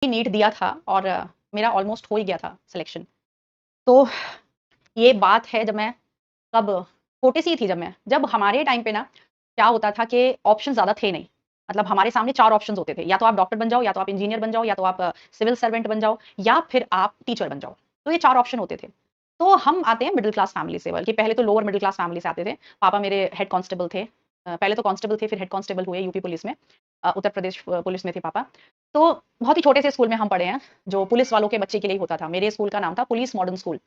NEET दिया था और मेरा ऑलमोस्ट हो ही गया था सिलेक्शन। तो ये बात है जब मैं कब छोटी-सी थी जब हमारे टाइम पे ना क्या होता था कि ऑप्शन ज़्यादा थे नहीं। मतलब हमारे सामने 4 ऑप्शंस होते थे, या तो आप डॉक्टर बन जाओ, या तो आप इंजीनियर बन जाओ, या तो आप सिविल सर्वेंट बन जाओ, या फिर आप टीचर बन जाओ। तो ये 4 ऑप्शन होते थे। तो हम आते हैं मिडल क्लास फैमिली से, बल्कि पहले तो लोअर मिडल क्लास फैमिली से आते थे। पापा मेरे हेड कांस्टेबल थे। पहले तो कांस्टेबल थे, फिर हेड कांस्टेबल हुए यूपी पुलिस में। उत्तर प्रदेश पुलिस में थे पापा। तो बहुत ही छोटे से स्कूल में हम पढ़े हैं, जो पुलिस वालों के बच्चे के लिए होता था। मेरे स्कूल का नाम था पुलिस मॉडर्न स्कूल।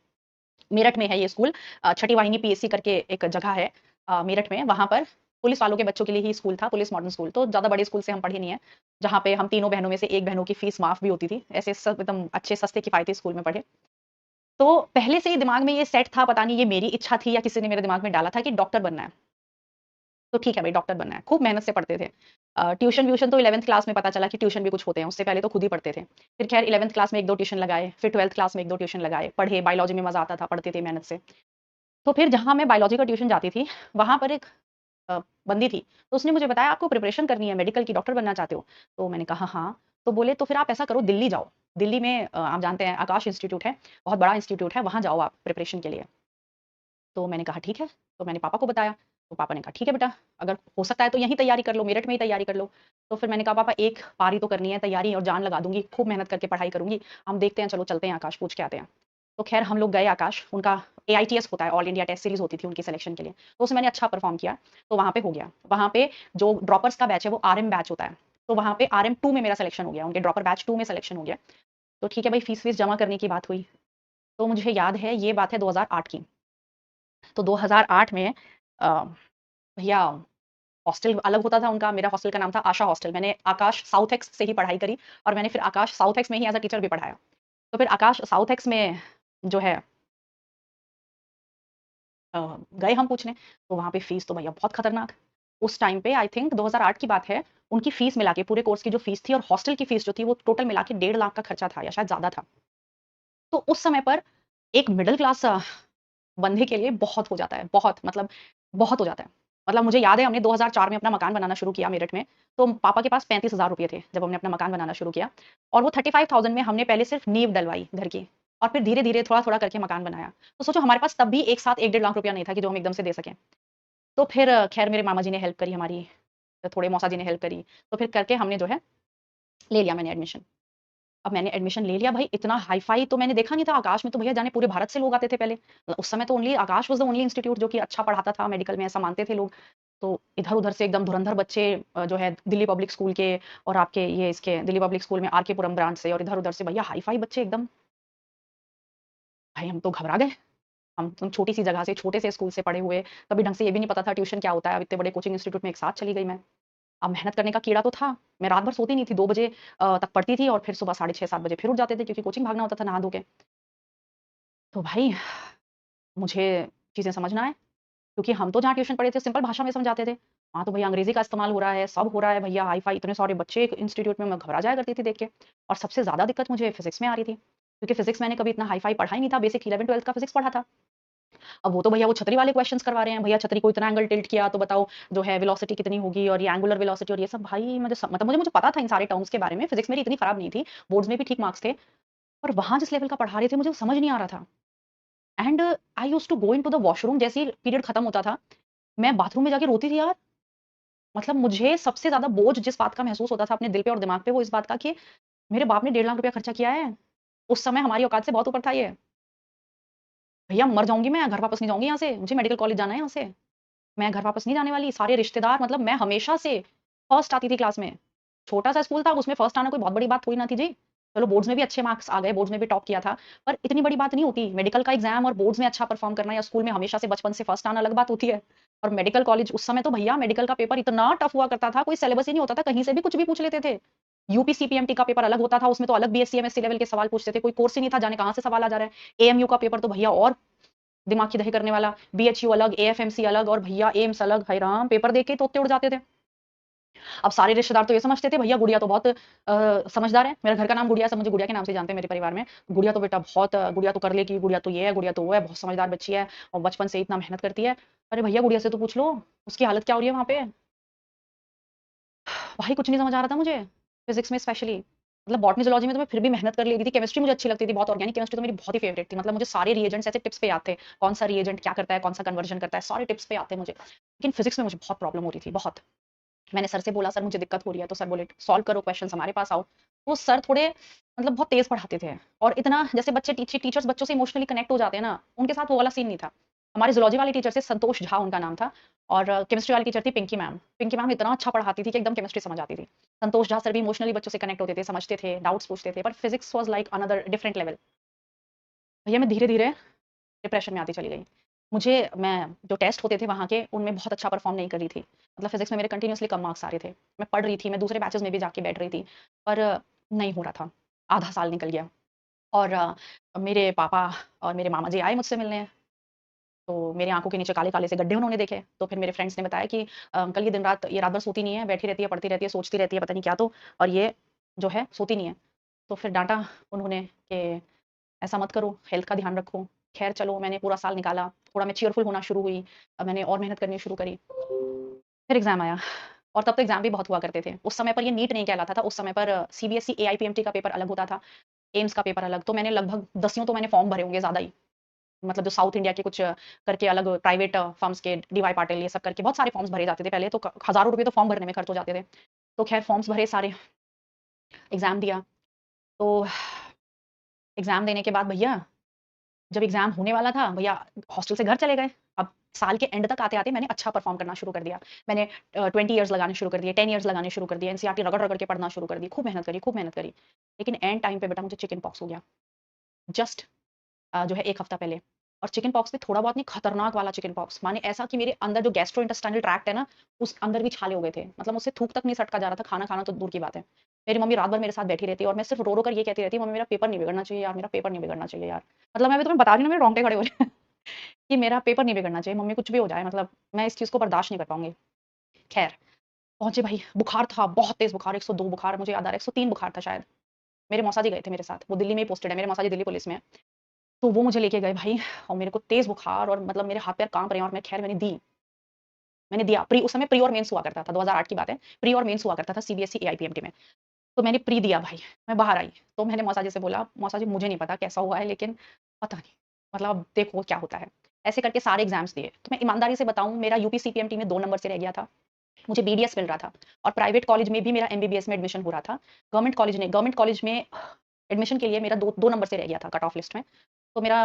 मेरठ में है ये स्कूल। छठी वाहिनी पीएससी करके एक जगह है मेरठ में, वहाँ पर पुलिस वालों के बच्चों के लिए ही स्कूल था, पुलिस मॉडर्न स्कूल। तो ज़्यादा बड़े स्कूल से हम पढ़े नहीं है, जहाँ पे हम तीनों बहनों में से एक बहनों की फीस माफ़ भी होती थी। ऐसे सब एकदम अच्छे सस्ते किफ़ायती स्कूल में पढ़े। तो पहले से ही दिमाग में ये सेट था, पता नहीं ये मेरी इच्छा थी या किसी ने मेरे दिमाग में डाला था कि डॉक्टर बनना है। तो ठीक है भाई, डॉक्टर बनना है। खूब मेहनत से पढ़ते थे। ट्यूशन-व्यूशन तो 11th क्लास में पता चला कि ट्यूशन भी कुछ होते हैं, उससे पहले तो खुद ही पढ़ते थे। फिर खैर 11th क्लास में 1-2 ट्यूशन लगाए, फिर 12th क्लास में 1-2 ट्यूशन लगाए, पढ़े, बायोलॉजी में मज़ा आता था, पढ़ते थे मेहनत से। तो फिर जहाँ मैं बायोलॉजी का ट्यूशन जाती थी, वहाँ पर एक बंदी थी, तो उसने मुझे बताया, आपको प्रिपरेशन करनी है मेडिकल की, डॉक्टर बनना चाहते हो? तो मैंने कहा हाँ। तो बोले तो फिर आप ऐसा करो, दिल्ली जाओ। दिल्ली में आप जानते हैं आकाश इंस्टीट्यूट है, बहुत बड़ा इंस्टीट्यूट है, वहाँ जाओ आप प्रिपरेशन के लिए। तो मैंने कहा ठीक है, तो मैंने पापा को बताया, तो पापा ने कहा ठीक है बेटा, अगर हो सकता है तो यहीं तैयारी कर लो, मेरठ में ही तैयारी कर लो। तो फिर मैंने कहा पापा एक पारी तो करनी है तैयारी, और जान लगा दूँगी, खूब मेहनत करके पढ़ाई करूँगी, हम देखते हैं, चलो चलते हैं आकाश, पूछ के आते हैं। तो खैर हम लोग गए आकाश, उनका एआईटीएस होता है, ऑल इंडिया टेस्ट सीरीज़ होती थी उनकी सिलेक्शन के लिए, तो उसमें मैंने अच्छा परफ़ॉर्म किया, तो वहाँ पे हो गया। वहाँ पे जो ड्रॉपर्स का बैच है वो आरएम बैच होता है, तो वहाँ पे आरएम 2 में मेरा सिलेक्शन हो गया, उनके ड्रॉपर बैच 2 में सिलेक्शन हो गया। तो ठीक है भाई, फीस-वीस जमा करने की बात हुई। तो मुझे याद है ये बात है 2008 की। तो 2008 में अ, भैया हॉस्टल अलग होता था उनका, मेरा हॉस्टल का नाम था आशा हॉस्टल। मैंने आकाश साउथ एक्स से ही पढ़ाई करी, और मैंने फिर आकाश साउथ एक्स में ही एज़ अ टीचर भी पढ़ाया। तो फिर आकाश साउथ एक्स में जो है अ, गए हम पूछने, तो वहाँ पे फीस तो भैया बहुत खतरनाक। उस टाइम पे आई थिंक 2008 की बात है, उनकी फीस मिला के पूरे कोर्स की जो फीस थी और हॉस्टल की फीस जो थी, वो टोटल मिला के 1.5 लाख का खर्चा था, या शायद ज़्यादा था। तो उस समय पर एक मिडल क्लास बंदे के लिए बहुत हो जाता है, बहुत मतलब बहुत हो जाता है। मतलब मुझे याद है हमने 2004 में अपना मकान बनाना शुरू किया मेरठ में, तो पापा के पास 35,000 रुपए थे जब हमने अपना मकान बनाना शुरू किया, और वो 35,000 में हमने पहले सिर्फ नींव डलवाई घर की, और फिर धीरे-धीरे, थोड़ा-थोड़ा करके मकान बनाया। तो सोचो हमारे पास तब भी एक साथ 1 डेढ़ लाख रुपया नहीं था कि जो हम एकदम से दे सकें। तो फिर खैर मेरे मामा जी ने हेल्प करी हमारी, थोड़े मौसा जी ने हेल्प करी, तो फिर करके हमने जो है ले लिया मैंने एडमिशन। अब मैंने एडमिशन ले लिया भाई, इतना हाई-फाई तो मैंने देखा नहीं था। आकाश में तो भैया जाने पूरे भारत से लोग आते थे पहले। उस समय तो only Akash was the only institute जो कि अच्छा पढ़ाता था मेडिकल में, ऐसा मानते थे लोग। तो इधर-उधर से एकदम धुरंधर बच्चे जो है दिल्ली पब्लिक स्कूल के, और आपके ये इसके दिल्ली पब्लिक स्कूल में आर के पुरम ब्रांच से, और इधर-उधर से भैया हाई-फाई बच्चे एकदम। भाई हम तो घबरा गए। हम छोटी-सी जगह से, छोटे से स्कूल से पढ़े हुए, कभी ढंग से ये भी नहीं पता था ट्यूशन क्या होता है। अब इतने बड़े कोचिंग इंस्टीट्यूट में एक साथ चली गई मैं। अब मेहनत करने का कीड़ा तो था। मैं रात भर सोती नहीं थी, 2 बजे तक पढ़ती थी, और फिर सुबह साढ़े 6-7 बजे फिर उठ जाते थे, क्योंकि कोचिंग भागना होता था नहा धो के। तो भाई मुझे चीज़ें समझ ना आए, क्योंकि हम तो जहाँ ट्यूशन पढ़े थे सिंपल भाषा में समझाते थे। वहाँ तो भैया अंग्रेज़ी का इस्तेमाल हो रहा है, सब हो रहा है भैया, हाई-फाई इतने सारे बच्चे एक इंस्टीट्यूट में, मैं घबरा जाया करती थी देख के। और सबसे ज़्यादा दिक्कत मुझे फिज़िक्स में आ रही थी, क्योंकि फिज़िक्स मैंने कभी इतना हाई-फाई पढ़ा ही नहीं था, बेसिक 11th-12th का फिज़िक्स पढ़ा था। अब वो तो भैया वो छतरी वाले क्वेश्चंस करवा रहे हैं, भैया छतरी को इतना एंगल टिल्ट किया तो बताओ जो है वेलोसिटी कितनी होगी, और ये एंगुलर वेलोसिटी और ये सब, भाई मुझे मतलब मुझे पता था इन सारे टर्म्स के बारे में, फिज़िक्स मेरी इतनी खराब नहीं थी, बोर्ड्स में भी ठीक मार्क्स थे, पर वहाँ जिस लेवल का पढ़ा रहे थे मुझे वो समझ नहीं आ रहा था। And I used to go into the washroom, जैसे ही पीरियड खत्म होता था, मैं बाथरूम में जाके रोती थी यार। मतलब मुझे सबसे ज़्यादा बोझ जिस बात का महसूस होता था अपने दिल पे और दिमाग पे, वो इस बात का कि मेरे बाप ने 1.5 लाख रुपया खर्चा किया है। उस समय हमारी औकात से बहुत ऊपर था ये। भैया मर जाऊँगी मैं, घर वापस नहीं जाऊँगी यहाँ से, मुझे मेडिकल कॉलेज जाना है यहाँ से। मैं घर वापस नहीं जाने वाली। सारे रिश्तेदार, मतलब मैं हमेशा से फर्स्ट आती थी क्लास में। छोटा-सा स्कूल था, उसमें फर्स्ट आना कोई बहुत बड़ी बात थोड़ी ना थी जी। चलो बोर्ड्स में भी अच्छे मार्क्स आ गए, बोर्ड्स में भी टॉप किया था, पर इतनी बड़ी बात नहीं होती। मेडिकल का एग्ज़ाम और बोर्ड्स में अच्छा परफ़ॉर्म करना, या स्कूल में हमेशा से बचपन से फर्स्ट आना अलग बात होती है। और मेडिकल कॉलेज उस समय तो भैया मेडिकल का पेपर इतना टफ हुआ करता था, कोई सिलेबस ही नहीं होता था, कहीं से भी कुछ भी पूछ लेते थे। यूपी सीपीएमटी का पेपर अलग होता था, उसमें तो अलग बीएससी एमएससी लेवल के सवाल पूछते थे, कोई कोर्स ही नहीं था, जाने कहाँ से सवाल आ जा रहा है। एएमयू का पेपर तो भैया और दिमाग की दही करने वाला, बीएचयू अलग, एएफएमसी अलग, और भैया एम्स अलग, हाय राम! पेपर देख के ही तोते उड़ जाते थे। अब सारे रिश्तेदार तो ये समझते थे भैया गुड़िया तो बहुत समझदार है। मेरे घर का नाम गुड़िया है, सब मुझे गुड़िया के नाम से जानते हैं मेरे परिवार में। गुड़िया तो बेटा बहुत गुड़िया तो कर लेगी, गुड़िया तो ये है, गुड़िया तो वो है, बहुत समझदार बच्ची है और बचपन से इतना मेहनत करती है। अरे भैया गुड़िया से तो पूछ लो, उसकी हालत क्या हो रही है वहाँ पे? भाई कुछ नहीं समझ आ रहा था मुझे, फिज़िक्स में स्पेशली। मतलब बॉटनी जूलॉजी में तो मैं फिर भी मेहनत कर लेती थी। केमिस्ट्री मुझे अच्छी लगती थी बहुत, ऑर्गेनिक केमिस्ट्री तो मेरी बहुत ही फेवरेट थी। मतलब मुझे सारे रिएजेंट्स ऐसे टिप्स पे याद थे, कौन सा रिएजेंट क्या करता है, कौन सा कन्वर्जन करता है, सारे टिप्स पे आते हैं मुझे। लेकिन फिजिक्स में मुझे बहुत प्रॉब्लम हो रही थी, बहुत। मैंने सर से बोला, सर मुझे दिक्कत हो रही है, तो सर बोले सॉल्व करो क्वेश्चन, हमारे पास आओ। वो सर थोड़े मतलब बहुत तेज पढ़ाते थे, और इतना जैसे बच्चे टीचर्स बच्चों से इमोशनली कनेक्ट हो जाते हैं ना, उनके साथ वो वाला सीन नहीं था। हमारे जूलॉजी वाले टीचर से संतोष झा उनका नाम था, और केमिस्ट्री वाली टीचर थी पिंकी मैम। पिंकी मैम इतना अच्छा पढ़ाती थी कि एकदम केमिस्ट्री समझ आती थी। संतोष झा सर भी इमोशनली बच्चों से कनेक्ट होते थे, समझते थे, डाउट्स पूछते थे, पर physics was like another different level. भैया मैं धीरे धीरे डिप्रेशन में आती चली गई। मुझे मैं जो टेस्ट होते थे वहाँ के, उनमें बहुत अच्छा परफॉर्म नहीं कर रही थी। मतलब फिजिक्स में मेरे कंटिन्यूअसली कम मार्क्स आ रहे थे। मैं पढ़ रही थी, मैं दूसरे बैचेस में भी जाके बैठ रही थी, पर नहीं हो रहा था। आधा साल निकल गया, और मेरे पापा और मेरे मामा जी आए मुझसे मिलने। तो मेरी आँखों के नीचे काले-काले से गड्ढे उन्होंने देखे। तो फिर मेरे फ्रेंड्स ने बताया कि अंकल ये रात भर सोती नहीं है, बैठी रहती है, पढ़ती रहती है, सोचती रहती है, पता नहीं क्या तो, और ये जो है सोती नहीं है। तो फिर डाँटा उन्होंने कि ऐसा मत करो, हेल्थ का ध्यान रखो। ख़ैर चलो, मैंने पूरा साल निकाला, थोड़ा मैं चीयरफुल होना शुरू हुई। अब मैंने और मेहनत करनी शुरू करी। फिर एग्ज़ाम आया, और तब तो एग्ज़ाम भी बहुत हुआ करते थे। उस समय पर ये नीट नहीं कहलाता था, उस समय पर सीबीएसई एआईपीएमटी का पेपर अलग होता था, एम्स का पेपर अलग। तो मैंने लगभग दसियों तो मैंने फॉर्म भरे होंगे, ज़्यादा ही। मतलब जो साउथ इंडिया के कुछ करके अलग प्राइवेट फर्म्स के, डीवाई पाटिल ये सब करके बहुत सारे फॉर्म्स भरे जाते थे पहले तो। हज़ारों रुपए तो फॉर्म भरने में खर्च हो जाते थे। तो ख़ैर फॉर्म्स भरे सारे, एग्ज़ाम दिया। तो एग्ज़ाम देने के बाद भैया, जब एग्ज़ाम होने वाला था, भैया हॉस्टल से घर चले गए। अब साल के एंड तक आते-आते मैंने अच्छा परफ़ॉर्म करना शुरू कर दिया। मैंने 20 इयर्स लगाने शुरू कर दिए, 10 इयर्स लगाने शुरू कर दिए, एनसीईआरटी रगड़-रगड़ के पढ़ना शुरू कर दी। खूब मेहनत करी, खूब मेहनत करी। लेकिन एंड टाइम पे बेटा मुझे चिकन पॉक्स हो गया। जस्ट जो है 1 हफ्ता पहले। और चिकन पॉक्स भी थोड़ा बहुत नहीं, खतरनाक वाला चिकन पॉक्स। माने ऐसा कि मेरे अंदर जो गैस्ट्रोइंटेस्टाइनल ट्रैक्ट है ना, उस अंदर भी छाले हो गए थे। मतलब मुझसे थूक तक नहीं सटका जा रहा था, खाना खाना तो दूर की बात है। मेरी मम्मी रात भर मेरे साथ बैठी रहती है, और मैं सिर्फ रो-रो कर ये कहती रहती हूँ, "मम्मी मेरा पेपर नहीं बिगड़ना चाहिए यार, मेरा पेपर नहीं बिगड़ना चाहिए यार।" मतलब मैं अभी तुम्हें बता रही हूँ ना, मेरे रोंगटे खड़े हो रहे हैं कि मेरा पेपर नहीं बिगड़ना चाहिए, मम्मी कुछ भी हो जाए, मतलब मैं इस चीज़ को बर्दाश्त नहीं कर पाऊँगी। खैर, पहुँचे भाई, बुखार था, बहुत तेज़ बुखार, 102 बुखार, मुझे याद आ रहा है, 103 बुखार था शायद। मेरे मौसा जी गए थे मेरे साथ, वो दिल्ली में ही पोस्टेड है, मेरे मौसा जी दिल्ली पुलिस में हैं। तो वो मुझे लेके गए भाई, और मेरे को तेज़ बुखार, और मतलब मेरे हाथ-पैर काँप रहे हैं, और मैं खैर मैंने दिया प्री। उस समय प्री और मेंस हुआ करता था, 2008 की बात है। प्री और मेंस हुआ करता था सीबीएसई एआईपीएमटी में। तो मैंने प्री दिया भाई, मैं बाहर आई। तो मैंने मौसा जी से बोला, "मौसा जी मुझे नहीं पता कैसा हुआ है, लेकिन पता नहीं, मतलब अब देखो क्या होता है।" ऐसे करके सारे एग्ज़ाम्स दिए। तो मैं ईमानदारी से बताऊँ, मेरा यूपी सीपीएमटी में 2 नंबर से रह गया था। मुझे बीडीएस मिल रहा था, और प्राइवेट कॉलेज में भी मेरा एमबीबीएस में एडमिशन हो रहा था। गवर्नमेंट कॉलेज में एडमिशन के लिए मेरा 2 नंबर से रह गया था कट ऑफ लिस्ट में। तो मेरा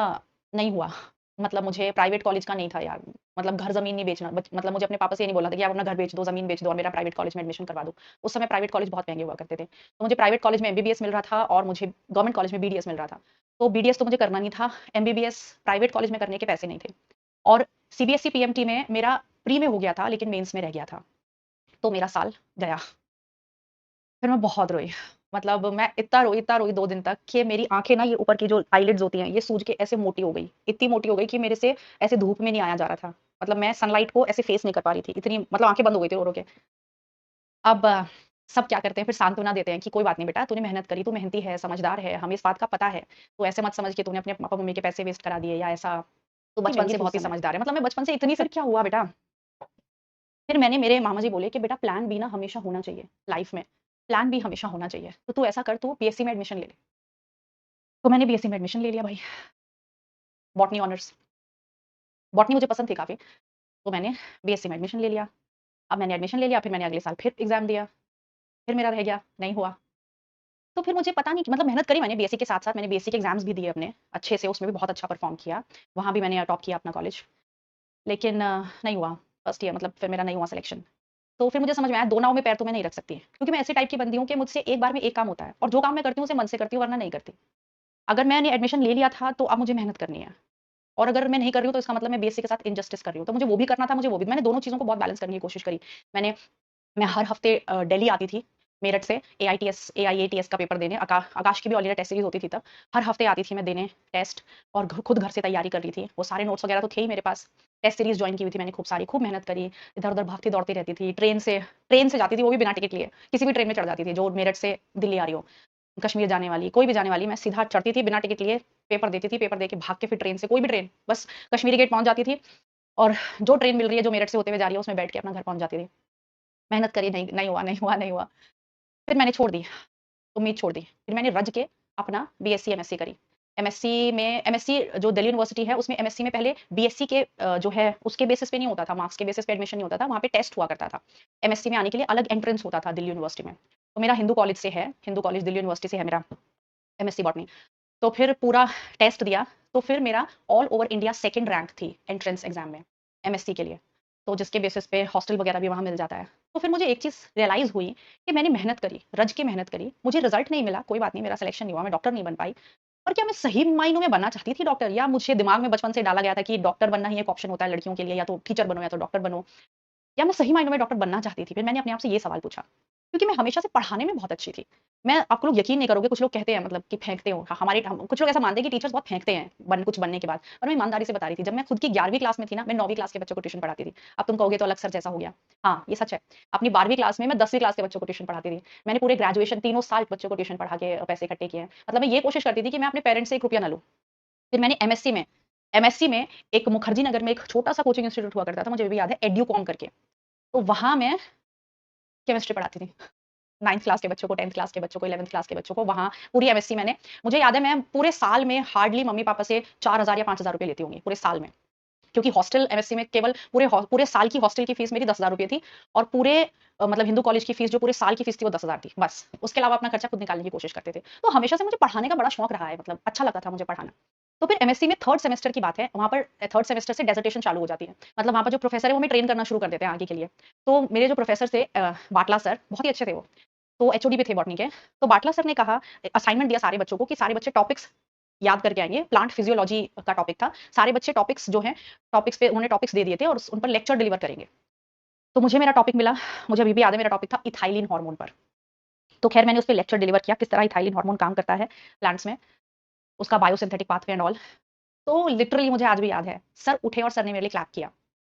नहीं हुआ। मतलब मुझे प्राइवेट कॉलेज का नहीं था यार, मतलब घर ज़मीन नहीं बेचना, मतलब मुझे अपने पापा से ये नहीं बोलना था कि आप अपना घर बेच दो, ज़मीन बेच दो, और मेरा प्राइवेट कॉलेज में एडमिशन करवा दो। उस समय प्राइवेट कॉलेज बहुत महँगे हुआ करते थे। तो मुझे प्राइवेट कॉलेज में एमबीबीएस मिल रहा था, और मुझे गवर्नमेंट कॉलेज में बीडीएस मिल रहा था। तो बीडीएस तो मुझे करना नहीं था, एमबीबीएस प्राइवेट कॉलेज में करने के पैसे नहीं थे। और सीबीएसई पीएमटी में मेरा प्री में हो गया था, लेकिन मेंस में रह गया था। तो मेरा साल गया। फिर मैं बहुत रोई। मतलब मैं इतना रोई 2 दिन तक कि मेरी आँखें ना, ये ऊपर की जो आईलिड्स होती हैं, ये सूज के ऐसे मोटी हो गई। इतनी मोटी हो गई कि मेरे से ऐसे धूप में नहीं आया जा रहा था। मतलब मैं सनलाइट को ऐसे फेस नहीं कर पा रही थी। इतनी मतलब आँखें बंद हो गई थी रो-रो के। अब सब क्या करते हैं, फिर सांत्वना देते हैं कि कोई बात नहीं बेटा, तूने मेहनत करी, तू मेहनती है, समझदार है, हमें इस बात का पता है। तो ऐसे मत समझ कि तूने अपने पापा-मम्मी के पैसे वेस्ट करा दिए, या ऐसा, तू बचपन से बहुत ही समझदार है। मतलब मैं बचपन से इतनी, फिर क्या हुआ बेटा, फिर मैंने, मेरे मामा जी बोले कि बेटा प्लान बी ना हमेशा होना चाहिए लाइफ में। प्लान बी हमेशा होना चाहिए। तो तू ऐसा कर, तू बीएससी में एडमिशन ले ले। तो मैंने बीएससी में एडमिशन ले लिया भाई, बॉटनी ऑनर्स। बॉटनी मुझे पसंद थी काफ़ी, तो मैंने बीएससी में एडमिशन ले लिया। अब मैंने एडमिशन ले लिया, फिर मैंने अगले साल फिर एग्ज़ाम दिया, फिर मेरा रह गया, नहीं हुआ। तो फिर मुझे पता नहीं कि मतलब मेहनत करी मैंने बीएससी के साथ-साथ, मैंने बीएससी के एग्ज़ाम्स भी दिए अपने, अच्छे से, उसमें भी बहुत अच्छा परफ़ॉर्म किया। वहाँ भी मैंने टॉप किया अपना कॉलेज। लेकिन नहीं हुआ, फर्स्ट ईयर मतलब फिर मेरा नहीं हुआ सिलेक्शन। तो फिर मुझे समझ में आया, 2 नाव में पैर तो मैं नहीं रख सकती, क्योंकि मैं ऐसे टाइप की बंदी हूँ कि मुझसे एक बार में एक काम होता है, और जो काम मैं करती हूँ उसे मन से करती हूँ, वरना नहीं करती। अगर मैंने एडमिशन ले लिया था, तो अब मुझे मेहनत करनी है, और अगर मैं नहीं कर रही हूँ, तो इसका मतलब मैं बीएससी के साथ इनजस्टिस कर रही हूँ। तो मुझे वो भी करना था, मुझे वो भी, मैंने दोनों चीज़ों को बहुत बैलेंस करने की कोशिश करी। मैंने मैं हर हफ्ते दिल्ली आती थी, मेरठ से एआईएटीएस का पेपर देने। आकाश की भी ऑल इंडिया टेस्ट सीरीज़ होती थी तब। हर हफ्ते आती थी मैं देने टेस्ट, और खुद घर से तैयारी कर रही थी। वो सारे नोट्स वगैरह तो थे ही मेरे पास। टेस्ट सीरीज़ जॉइन की हुई थी मैंने खूब सारी, खूब मेहनत करी। इधर-उधर भागती-दौड़ती रहती थी। ट्रेन से जाती थी, वो भी बिना टिकट लिए। किसी भी ट्रेन में चढ़ जाती थी, जो मेरठ से दिल्ली आ रही हो, कश्मीर जाने वाली, कोई भी जाने वाली, मैं सीधा चढ़ती थी बिना टिकट लिए, पेपर देती थी, पेपर देके भाग के फिर ट्रेन से, कोई भी ट्रेन, बस कश्मीरी गेट पहुँच जाती थी, और जो ट्रेन मिल रही है, जो मेरठ से होते हुए जा रही है, उसमें बैठ के अपना घर पहुँच जाती थी। मेहनत करी, नहीं नहीं हुआ, नहीं हुआ, नहीं हुआ। फिर मैंने छोड़ दी। उम्मीद छोड़ दी। फिर मैंने रज के अपना बीएससी एमएससी करी। एमएससी जो दिल्ली यूनिवर्सिटी है उसमें एमएससी में पहले बीएससी के जो है उसके बेसिस पे नहीं होता था, मार्क्स के बेसिस पे एडमिशन नहीं होता था, वहाँ पे टेस्ट हुआ करता था। एमएससी में आने के लिए अलग एंट्रेंस होता था दिल्ली यूनिवर्सिटी में। तो मेरा हिंदू कॉलेज से है, हिंदू कॉलेज दिल्ली यूनिवर्सिटी से है मेरा एमएससी बॉटनी। तो फिर पूरा टेस्ट दिया, तो फिर मेरा all over India second rank थी एंट्रेंस एग्जाम में एमएससी के लिए। तो जिसके बेसिस पे हॉस्टल वगैरह भी वहाँ मिल जाता है। तो फिर मुझे एक चीज़ रियलाइज़ हुई कि मैंने मेहनत करी, रज के मेहनत करी, मुझे रिजल्ट नहीं मिला, कोई बात नहीं, मेरा सिलेक्शन नहीं हुआ, मैं डॉक्टर नहीं बन पाई। पर क्या मैं सही मायनों में बनना चाहती थी डॉक्टर, या मुझे दिमाग में बचपन से डाला गया था कि डॉक्टर बनना ही एक ऑप्शन होता है लड़कियों के लिए, या तो टीचर बनो या तो डॉक्टर बनो, या मैं सही मायनों में डॉक्टर बनना चाहती थी? फिर मैंने अपने आप से ये सवाल पूछा, क्योंकि मैं हमेशा से पढ़ाने में बहुत अच्छी थी। आप लोग यकीन नहीं करोगे, कुछ लोग कहते हैं मतलब कि फेंकते हो, कुछ लोग ऐसा मानते हैं कि टीचर्स बहुत फेंकते हैं कुछ बनने के बाद। और मैं ईमानदारी से बता रही थी, जब मैं खुद की 11वीं क्लास में थी ना, मैं 9वीं क्लास के बच्चों को ट्यूशन पढ़ाती थी। अब तुम कहोगे तो अलग सर जैसा हो गया। हाँ, ये सच है। अपनी 12वीं क्लास में मैं 10वीं क्लास के बच्चों को ट्यूशन पढ़ाती थी। मैंने पूरे ग्रेजुएशन 3 साल बच्चों को ट्यूशन पढ़ा के पैसे इकट्ठे किए हैं। मतलब मैं ये कोशिश करती थी कि मैं अपने पेरेंट्स से 1 रुपया ना लूँ। फिर मैंने एमएससी में एक मुखर्जी नगर में एक छोटा-सा कोचिंग इंस्टीट्यूट हुआ करता था, मुझे अभी भी याद है, एड्यूकॉम करके। तो वहाँ मैं केमिस्ट्री पढ़ाती थी। 9th क्लास के बच्चों को, 10th क्लास के बच्चों को, 11th क्लास के बच्चों को, वहाँ पूरी एमएससी मैंने, मुझे याद है मैं पूरे साल में हार्डली मम्मी-पापा से 4000 या 5000 रुपए लेती होंगी पूरे साल में। क्योंकि हॉस्टल एमएससी में केवल पूरे साल की हॉस्टल की फीस मेरी 10,000 रुपए थी, और पूरे मतलब हिंदू कॉलेज की फीस जो पूरे साल की फीस थी वो 10,000 थी बस। उसके अलावा अपना खर्चा खुद निकालने की कोशिश करते थे। तो हमेशा से मुझे पढ़ाने का बड़ा शौक रहा है, मतलब अच्छा लगता था मुझे पढ़ाना। तो फिर एमएससी में 3rd सेमेस्टर की बात है, वहाँ पर 3rd सेमेस्टर से डिसर्टेशन चालू हो जाती है। मतलब वहाँ पर जो प्रोफेसर है वो हमें ट्रेन करना शुरू कर देते हैं आगे के लिए। तो मेरे जो प्रोफेसर थे बाटला सर, बहुत ही अच्छे थे वो। तो एचओडी भी थे बॉटनी के। तो बाटला सर ने कहा, असाइनमेंट दिया सारे बच्चों को कि सारे बच्चे टॉपिक्स याद करके आएंगे। प्लांट फिजियोलॉजी का टॉपिक था। सारे बच्चे टॉपिक्स जो हैं, टॉपिक्स पे उन्होंने टॉपिक्स दे दिए थे और उन पर लेक्चर डिलीवर करेंगे। तो मुझे मेरा टॉपिक मिला, मुझे अभी भी याद है मेरा टॉपिक था इथाइलिन हार्मोन पर। तो खैर मैंने उस पे लेक्चर डिलीवर किया, किस तरह इथाइलिन हार्मोन काम करता है प्लांट्स में, उसका बायोसिंथेटिक पाथवे एंड ऑल। तो लिटरली मुझे आज भी याद है, सर उठे और सर ने मेरे लिए क्लैप किया।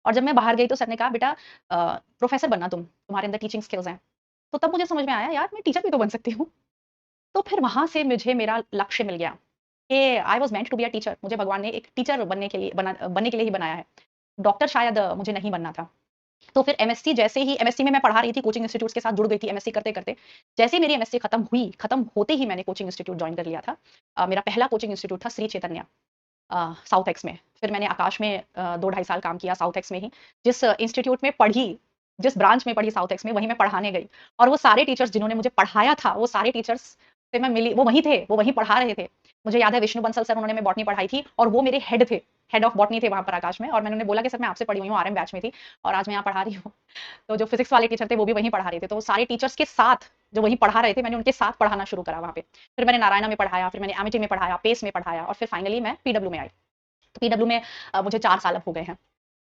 और जब मैं बाहर गई तो सर ने कहा, बेटा प्रोफेसर बनना तुम्हारे अंदर टीचिंग स्किल्स हैं। तो तब मुझे समझ में आया, यार मैं टीचर भी तो बन सकती हूँ। तो फिर वहाँ से मुझे मेरा लक्ष्य मिल गया कि I was meant to be a teacher. मुझे भगवान ने एक टीचर बनने के लिए ही बनाया है। डॉक्टर शायद मुझे नहीं बनना था। तो फिर एमएससी में मैं पढ़ा रही थी, कोचिंग इंस्टीट्यूट्स के साथ जुड़ गई थी एमएससी करते-करते। जैसे ही मेरी एमएससी खत्म होते ही मैंने कोचिंग इंस्टीट्यूट जॉइन कर लिया था। मेरा पहला कोचिंग इंस्टीट्यूट था श्री चैतन्य साउथ एक्स में। फिर मैंने आकाश में 2 ढाई साल काम किया साउथ एक्स में ही। जिस इंस्टीट्यूट में पढ़ी, जिस ब्रांच में पढ़ी साउथ एक्स में, वहीं मैं पढ़ाने गई। और वो सारे टीचर्स जिन्होंने मुझे पढ़ाया था, वो सारे टीचर्स से मैं मिली, वो वहीं थे, वो वहीं पढ़ा रहे थे। मुझे याद है विष्णु बंसल सर, उन्होंने मैं बॉटनी पढ़ाई थी और वो मेरे हेड थे, हेड ऑफ बॉटनी थे वहाँ पर आकाश में। और मैंने उन्हें बोला कि सर मैं आपसे पढ़ी हुई हूँ, आरएम बैच में थी और आज मैं यहाँ पढ़ा रही हूँ। तो जो फिजिक्स वाले टीचर थे वो भी वहीं पढ़ा रहे थे। तो वो सारे टीचर्स के साथ जो वहीं पढ़ा रहे थे, मैंने उनके साथ पढ़ाना शुरू करा वहाँ पे। फिर मैंने नारायणा में पढ़ाया, फिर मैंने एमिटी में पढ़ाया, पेस में पढ़ाया और फिर फाइनली मैं पीडब्ल्यू में आई। तो पीडब्ल्यू में मुझे 4 साल अब हो गए हैं।